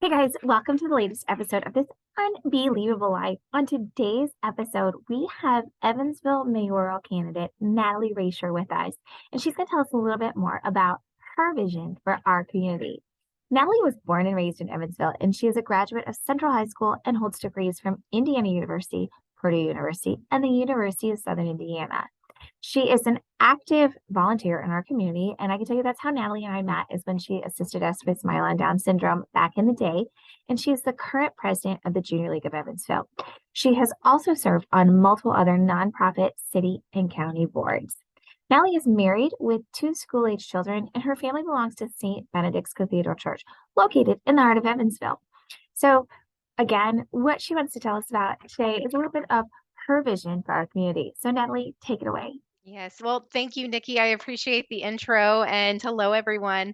Hey guys, welcome to the latest episode of this Unbelievable Life. On today's episode, we have Evansville mayoral candidate Natalie Rascher with us, and she's going to tell us a little bit more about her vision for our community. Natalie was born and raised in Evansville, and she is a graduate of Central High School and holds degrees from Indiana University, Purdue University, and the University of Southern Indiana. She is an active volunteer in our community, and I can tell you that's how Natalie and I met is when she assisted us with Smile and Down syndrome back in the day, and she is the current president of the Junior League of Evansville. She has also served on multiple other nonprofit city and county boards. Natalie is married with two school-age children, and her family belongs to St. Benedict's Cathedral Church, located in the heart of Evansville. So, again, what she wants to tell us about today is a little bit of her vision for our community. So, Natalie, take it away. Yes. Well, thank you, Nikki. I appreciate the intro and hello, everyone.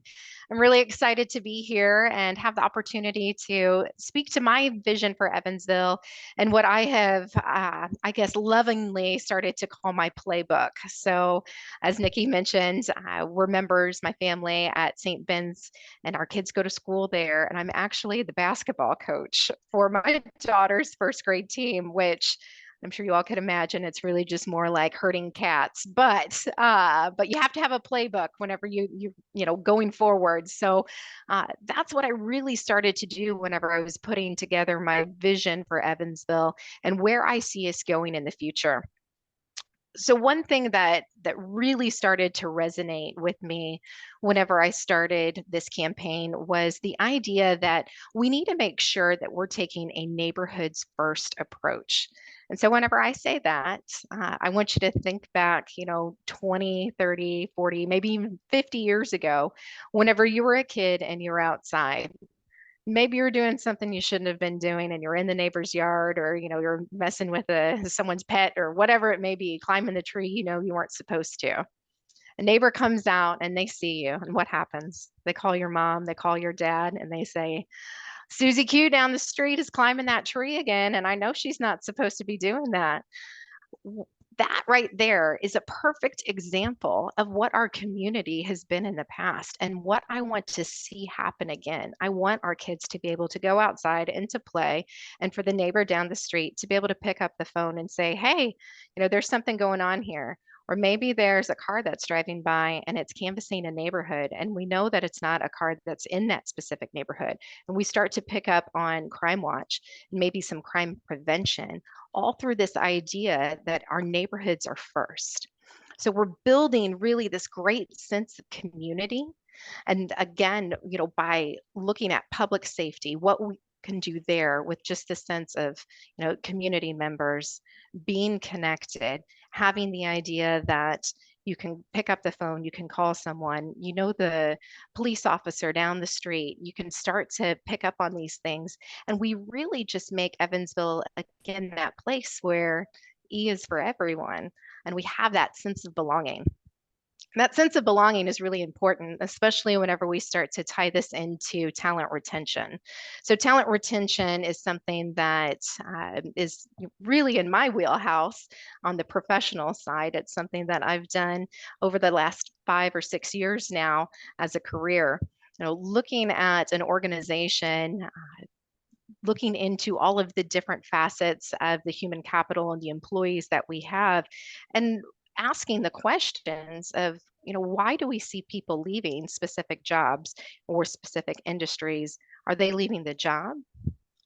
I'm really excited to be here and have the opportunity to speak to my vision for Evansville and what I have, I guess, lovingly started to call my playbook. So, as Nikki mentioned, we're members, my family at St. Ben's, and our kids go to school there. And I'm actually the basketball coach for my daughter's first grade team, which I'm sure you all could imagine it's really just more like herding cats, but you have to have a playbook whenever you going forward. So that's what I really started to do whenever I was putting together my vision for Evansville and where I see us going in the future. So one thing that really started to resonate with me whenever I started this campaign was the idea that we need to make sure that we're taking a neighborhoods first approach. And so whenever I say that, I want you to think back, 20, 30, 40, maybe even 50 years ago, whenever you were a kid and you're outside. Maybe you're doing something you shouldn't have been doing and you're in the neighbor's yard, or you're messing with someone's pet or whatever it may be, climbing the tree you weren't supposed to. A neighbor comes out and they see you, and what happens? They call your mom, they call your dad, and they say, Susie Q down the street is climbing that tree again, and I know she's not supposed to be doing that. That right there is a perfect example of what our community has been in the past and what I want to see happen again. I want our kids to be able to go outside and to play, and for the neighbor down the street to be able to pick up the phone and say, hey, there's something going on here. Or maybe there's a car that's driving by and it's canvassing a neighborhood, and we know that it's not a car that's in that specific neighborhood. And we start to pick up on Crime Watch and maybe some crime prevention, all through this idea that our neighborhoods are first. So we're building really this great sense of community. And again, by looking at public safety, what we can do there with just the sense of, community members being connected, having the idea that you can pick up the phone, you can call someone, the police officer down the street, you can start to pick up on these things. And we really just make Evansville, again, that place where E is for everyone. And we have that sense of belonging. That sense of belonging is really important, especially whenever we start to tie this into talent retention. So, talent retention is something that is really in my wheelhouse on the professional side. It's something that I've done over the last 5 or 6 years now as a career. Looking at an organization, looking into all of the different facets of the human capital and the employees that we have, and asking the questions of, why do we see people leaving specific jobs or specific industries? Are they leaving the job?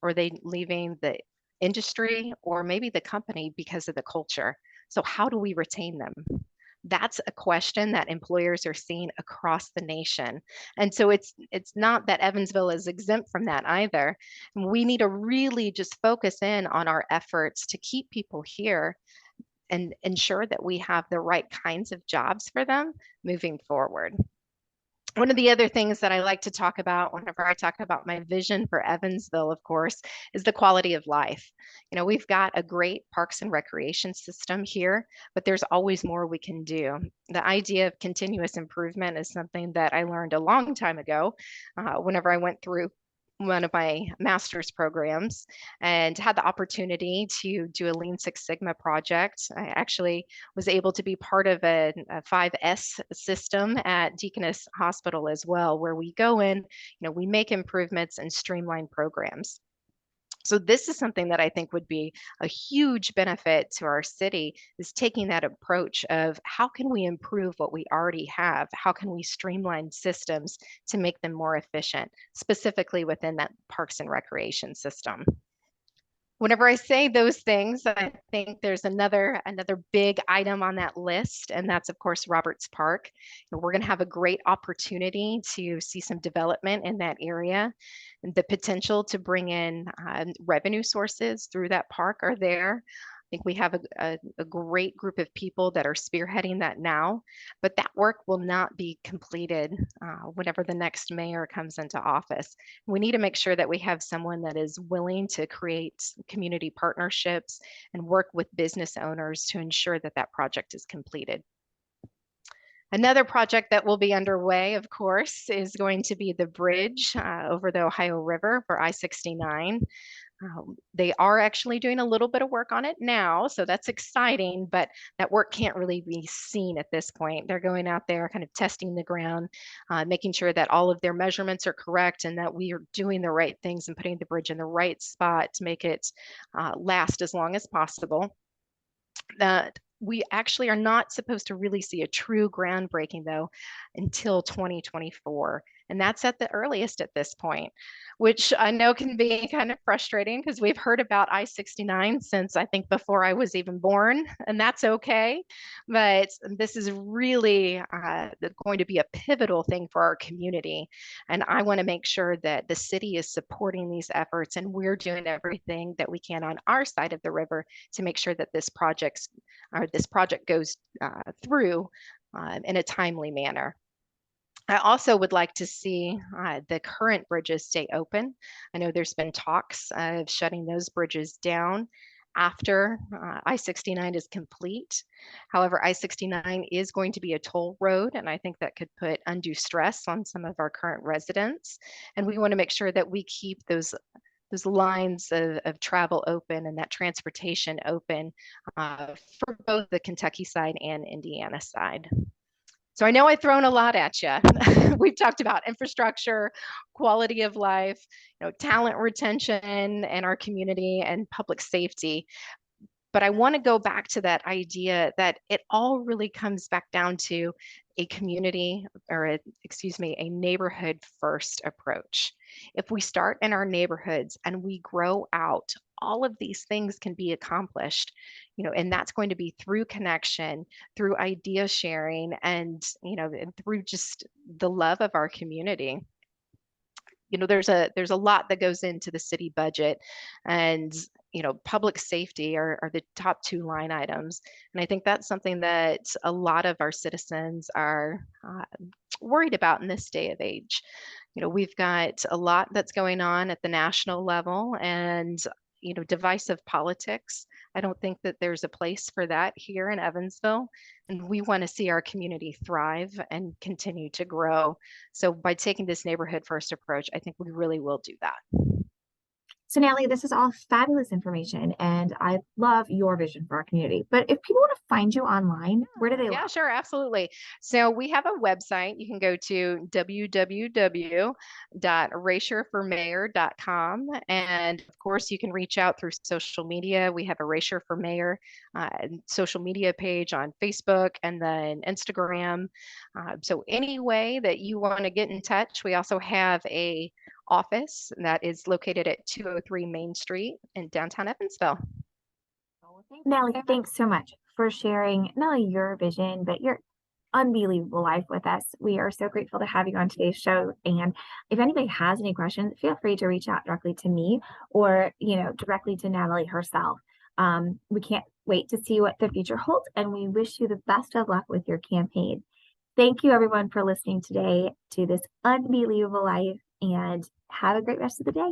Or are they leaving the industry or maybe the company because of the culture? So how do we retain them? That's a question that employers are seeing across the nation. And so it's not that Evansville is exempt from that either. We need to really just focus in on our efforts to keep people here and ensure that we have the right kinds of jobs for them moving forward. One of the other things that I like to talk about whenever I talk about my vision for Evansville, of course, is the quality of life. We've got a great parks and recreation system here, but there's always more we can do. The idea of continuous improvement is something that I learned a long time ago, whenever I went through one of my master's programs and had the opportunity to do a Lean Six Sigma project. I actually was able to be part of a 5S system at Deaconess Hospital as well, where we go in, we make improvements and streamline programs. So this is something that I think would be a huge benefit to our city, is taking that approach of how can we improve what we already have? How can we streamline systems to make them more efficient, specifically within that parks and recreation system? Whenever I say those things, I think there's another big item on that list, and that's of course Roberts Park. We're going to have a great opportunity to see some development in that area. The potential to bring in revenue sources through that park are there. I think we have a great group of people that are spearheading that now, but that work will not be completed whenever the next mayor comes into office. We need to make sure that we have someone that is willing to create community partnerships and work with business owners to ensure that that project is completed. Another project that will be underway, of course, is going to be the bridge over the Ohio River for I-69. They are actually doing a little bit of work on it now, so that's exciting, but that work can't really be seen at this point. They're going out there kind of testing the ground, making sure that all of their measurements are correct and that we are doing the right things and putting the bridge in the right spot to make it last as long as possible. That we actually are not supposed to really see a true groundbreaking though until 2024. And that's at the earliest at this point, which I know can be kind of frustrating because we've heard about I-69 since I think before I was even born, and that's okay. But this is really going to be a pivotal thing for our community. And I want to make sure that the city is supporting these efforts and we're doing everything that we can on our side of the river to make sure that this project goes through in a timely manner. I also would like to see the current bridges stay open. I know there's been talks of shutting those bridges down after I-69 is complete. However, I-69 is going to be a toll road, and I think that could put undue stress on some of our current residents. And we want to make sure that we keep those lines of travel open and that transportation open for both the Kentucky side and Indiana side. So I know I've thrown a lot at you. We've talked about infrastructure, quality of life, talent retention in our community, and public safety. But I want to go back to that idea that it all really comes back down to a community, or a neighborhood first approach. If we start in our neighborhoods and we grow out, all of these things can be accomplished, and that's going to be through connection, through idea sharing, and through just the love of our community. There's a lot that goes into the city budget, and public safety are the top two line items. And I think that's something that a lot of our citizens are worried about in this day of age. We've got a lot that's going on at the national level, and divisive politics. I don't think that there's a place for that here in Evansville. And we want to see our community thrive and continue to grow. So by taking this neighborhood first approach, I think we really will do that. So Natalie, this is all fabulous information, and I love your vision for our community. But if people want to find you online, where do they Yeah, look? sure, absolutely. So we have a website. You can go to www.rascherformayor.com. And of course, you can reach out through social media. We have a Rascher for Mayor social media page on Facebook and then Instagram. So any way that you want to get in touch, we also have a office that is located at 203 Main Street in downtown Evansville. Natalie, thanks so much for sharing not only your vision, but your unbelievable life with us. We are so grateful to have you on today's show. And if anybody has any questions, feel free to reach out directly to me or, directly to Natalie herself. We can't wait to see what the future holds, and we wish you the best of luck with your campaign. Thank you, everyone, for listening today to this unbelievable life, and have a great rest of the day.